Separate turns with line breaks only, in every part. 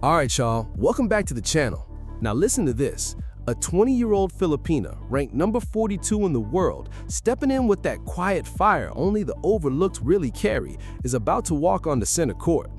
Alright y'all, welcome back to the channel. Now listen to this. A 20-year-old Filipina, ranked number 42 in the world, stepping in with that quiet fire only the overlooked really carry, is about to walk on the center court.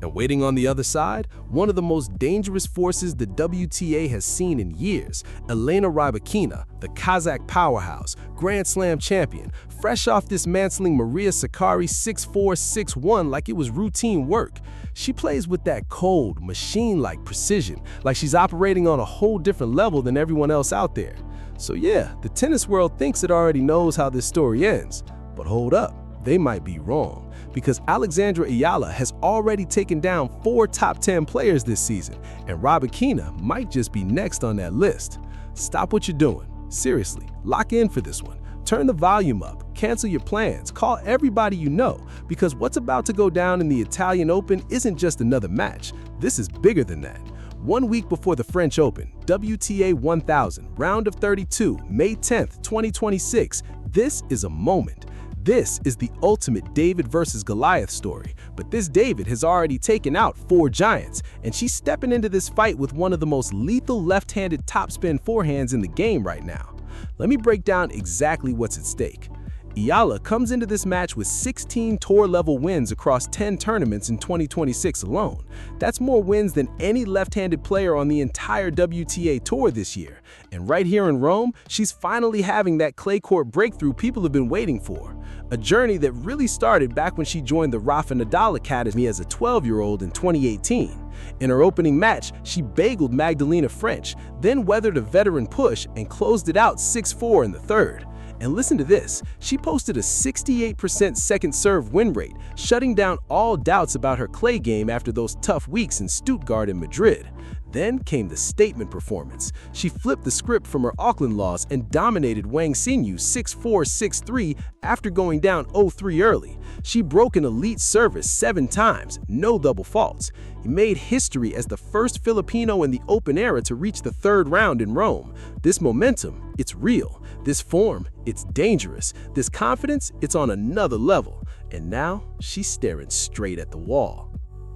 And waiting on the other side, one of the most dangerous forces the WTA has seen in years, Elena Rybakina, the Kazakh powerhouse, Grand Slam champion, fresh off dismantling Maria Sakkari 6-4, 6-1 like it was routine work. She plays with that cold, machine-like precision, like she's operating on a whole different level than everyone else out there. So yeah, the tennis world thinks it already knows how this story ends. But hold up, they might be wrong. Because Alexandra Ayala has already taken down 4 top 10 players this season, and Rybakina might just be next on that list. Stop what you're doing. Seriously, lock in for this one. Turn the volume up, cancel your plans, call everybody you know, because what's about to go down in the Italian Open isn't just another match. This is bigger than that. 1 week before the French Open, WTA 1000, round of 32, May 10th, 2026, this is a moment. This is the ultimate David versus Goliath story, but this David has already taken out 4 giants, and she's stepping into this fight with one of the most lethal left-handed topspin forehands in the game right now. Let me break down exactly what's at stake. Eala comes into this match with 16 tour-level wins across 10 tournaments in 2026 alone. That's more wins than any left-handed player on the entire WTA Tour this year. And right here in Rome, she's finally having that clay court breakthrough people have been waiting for. A journey that really started back when she joined the Rafa Nadal Academy as a 12-year-old in 2018. In her opening match, she bageled Magdalena French, then weathered a veteran push and closed it out 6-4 in the third. And listen to this, she posted a 68% second serve win rate, shutting down all doubts about her clay game after those tough weeks in Stuttgart and Madrid. Then came the statement performance. She flipped the script from her Auckland loss and dominated Wang Xinyu 6-4, 6-3 after going down 0-3 early. She broke an elite service 7 times, no double faults. He made history as the first Filipino in the Open era to reach the 3rd round in Rome. This momentum, it's real. This form, it's dangerous. This confidence, it's on another level. And now, she's staring straight at the wall.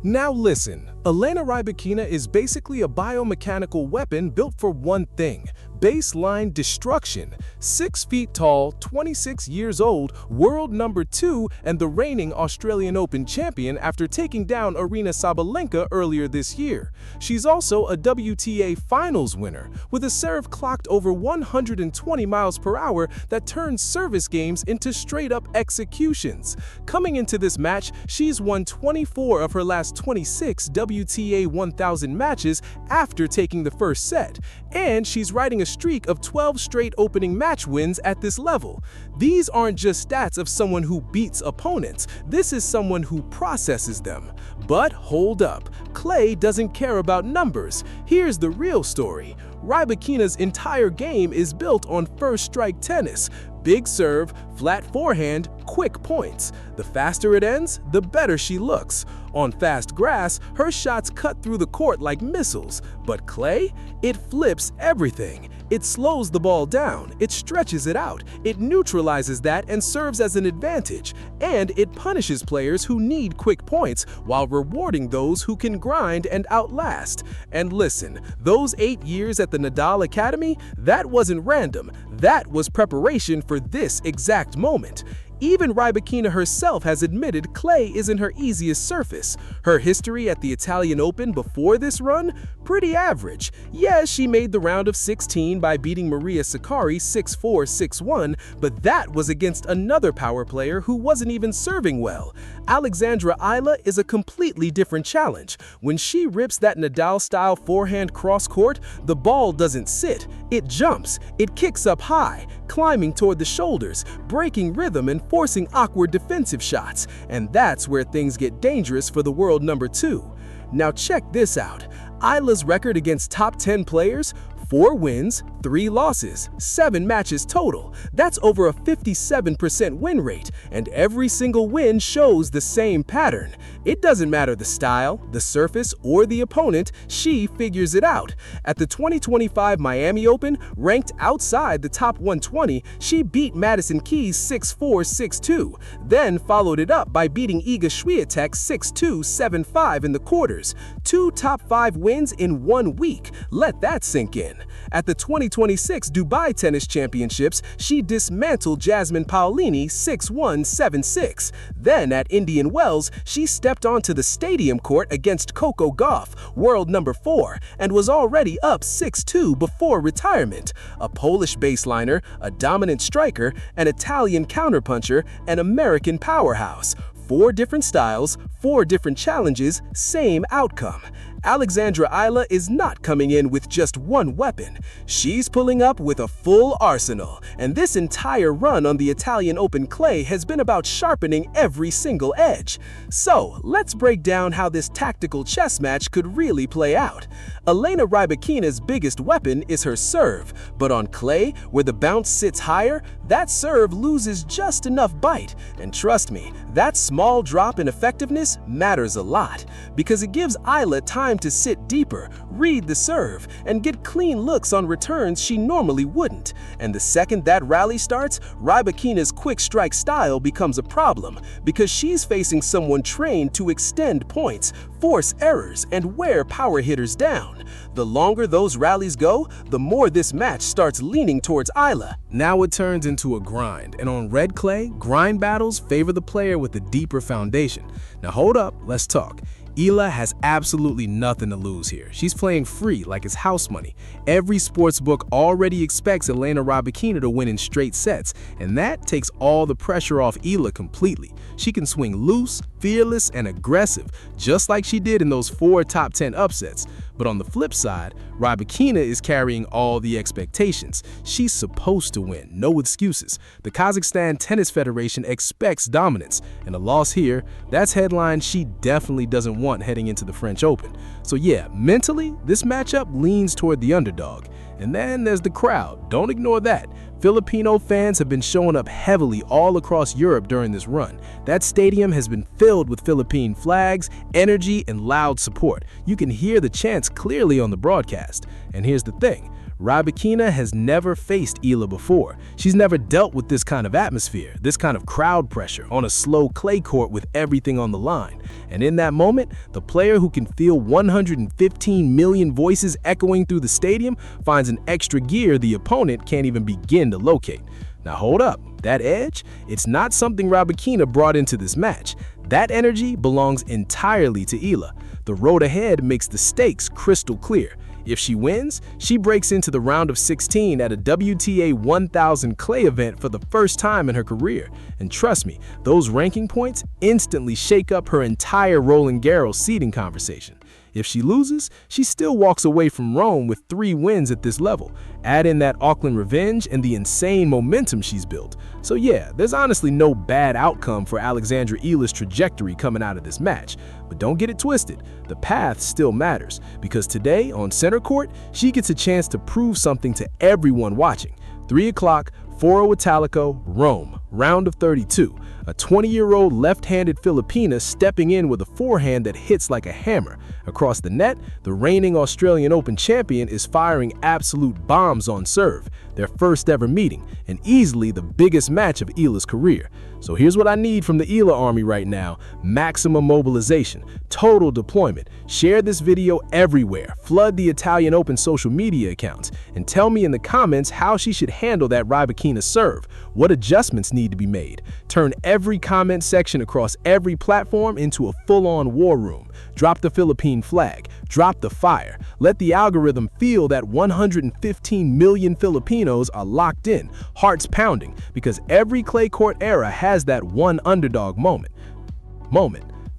Now listen, Elena Rybakina is basically a biomechanical weapon built for one thing: baseline destruction. 6 feet tall, 26 years old, world number 2, and the reigning Australian Open champion after taking down Aryna Sabalenka earlier this year. She's also a WTA Finals winner, with a serve clocked over 120 miles per hour that turns service games into straight-up executions. Coming into this match, she's won 24 of her last 26 WTA 1000 matches after taking the first set, and she's riding a streak of 12 straight opening match wins at this level. These aren't just stats of someone who beats opponents, this is someone who processes them. But hold up, clay doesn't care about numbers. Here's the real story. Rybakina's entire game is built on first strike tennis. Big serve, flat forehand, quick points. The faster it ends, the better she looks. On fast grass, her shots cut through the court like missiles. But clay? It flips everything. It slows the ball down, it stretches it out, it neutralizes that and serves as an advantage. And it punishes players who need quick points while rewarding those who can grind and outlast. And listen, those 8 years at the Nadal Academy, that wasn't random. That was preparation for this exact moment. Even Rybakina herself has admitted clay isn't her easiest surface. Her history at the Italian Open before this run? Pretty average. Yes, she made the round of 16 by beating Maria Sakkari 6-4, 6-1, but that was against another power player who wasn't even serving well. Alexandra Ayala is a completely different challenge. When she rips that Nadal-style forehand cross-court, the ball doesn't sit. It jumps. It kicks up high, climbing toward the shoulders, breaking rhythm and forcing awkward defensive shots. And that's where things get dangerous for the world number 2. Now check this out. Ayala's record against top 10 players: 4 wins, 3 losses, 7 matches total. That's over a 57% win rate, and every single win shows the same pattern. It doesn't matter the style, the surface, or the opponent, she figures it out. At the 2025 Miami Open, ranked outside the top 120, she beat Madison Keys 6-4, 6-2, then followed it up by beating Iga Swiatek 6-2, 7-5 in the quarters. 2 top 5 wins in 1 week. Let that sink in. At the 2026 Dubai Tennis Championships, she dismantled Jasmine Paolini 6-1, 7-6. Then at Indian Wells, she stepped onto the stadium court against Coco Gauff, world number 4, and was already up 6-2 before retirement. A Polish baseliner, a dominant striker, an Italian counterpuncher, an American powerhouse. 4 different styles, 4 different challenges, same outcome. Alexandra Ayala is not coming in with just one weapon. She's pulling up with a full arsenal, and this entire run on the Italian Open clay has been about sharpening every single edge. So, let's break down how this tactical chess match could really play out. Elena Rybakina's biggest weapon is her serve, but on clay, where the bounce sits higher, that serve loses just enough bite. And trust me, that small drop in effectiveness matters a lot, because it gives Ayala time to sit deeper, read the serve, and get clean looks on returns she normally wouldn't. And the second that rally starts, Rybakina's quick strike style becomes a problem, because she's facing someone trained to extend points, force errors, and wear power hitters down. The longer those rallies go, the more this match starts leaning towards Ayala.
Now it turns into a grind, and on red clay, grind battles favor the player with a deeper foundation. Now hold up, let's talk. Eala has absolutely nothing to lose here. She's playing free like it's house money. Every sportsbook already expects Elena Rybakina to win in straight sets, and that takes all the pressure off Eala completely. She can swing loose, fearless, and aggressive, just like she did in those 4 top 10 upsets. But on the flip side, Rybakina is carrying all the expectations. She's supposed to win, no excuses. The Kazakhstan Tennis Federation expects dominance, and a loss here, that's headline she definitely doesn't want heading into the French Open. So yeah, mentally, this matchup leans toward the underdog. And then there's the crowd. Don't ignore that. Filipino fans have been showing up heavily all across Europe during this run. That stadium has been filled with Philippine flags, energy, and loud support. You can hear the chants clearly on the broadcast. And here's the thing. Rybakina has never faced Eala before. She's never dealt with this kind of atmosphere, this kind of crowd pressure on a slow clay court with everything on the line. And in that moment, the player who can feel 115 million voices echoing through the stadium finds an extra gear the opponent can't even begin to locate. Now hold up, that edge? It's not something Rybakina brought into this match. That energy belongs entirely to Eala. The road ahead makes the stakes crystal clear. If she wins, she breaks into the round of 16 at a WTA 1000 clay event for the first time in her career. And trust me, those ranking points instantly shake up her entire Roland Garros seeding conversation. If she loses, she still walks away from Rome with 3 wins at this level. Add in that Auckland revenge and the insane momentum she's built. So yeah, there's honestly no bad outcome for Alexandra Eala's trajectory coming out of this match. But don't get it twisted, the path still matters, because today on center court, she gets a chance to prove something to everyone watching. 3 o'clock, Foro Italico, Rome, round of 32. A 20-year-old left-handed Filipina stepping in with a forehand that hits like a hammer. Across the net, the reigning Australian Open champion is firing absolute bombs on serve. Their first ever meeting, and easily the biggest match of Eala's career. So here's what I need from the Eala army right now. Maximum mobilization, total deployment. Share this video everywhere. Flood the Italian Open social media accounts. And tell me in the comments how she should handle that Rybakina serve. What adjustments need to be made. Turn every comment section across every platform into a full-on war room. Drop the Philippine flag. Drop the fire. Let the algorithm feel that 115 million Filipinos are locked in, hearts pounding, because every clay court era has that one underdog moment.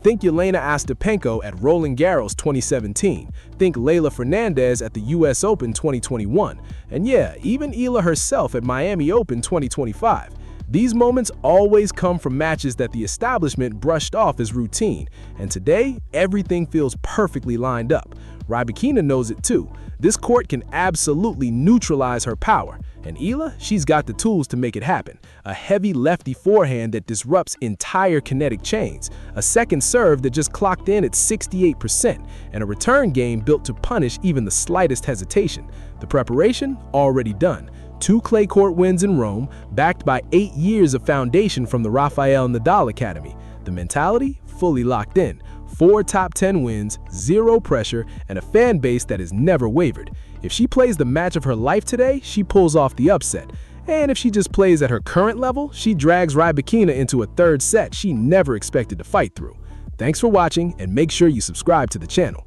Think Elena Ostapenko at Roland Garros 2017. Think Leylah Fernandez at the US Open 2021. And yeah, even Eala herself at Miami Open 2025. These moments always come from matches that the establishment brushed off as routine, and today, everything feels perfectly lined up. Rybakina knows it too. This court can absolutely neutralize her power. And Eala, she's got the tools to make it happen. A heavy lefty forehand that disrupts entire kinetic chains, a second serve that just clocked in at 68%, and a return game built to punish even the slightest hesitation. The preparation already done. 2 clay court wins in Rome, backed by 8 years of foundation from the Rafael Nadal Academy. The mentality fully locked in. 4 top 10 wins, 0 pressure, and a fan base that has never wavered. If she plays the match of her life today, she pulls off the upset. And if she just plays at her current level, she drags Rybakina into a third set she never expected to fight through. Thanks for watching, and make sure you subscribe to the channel.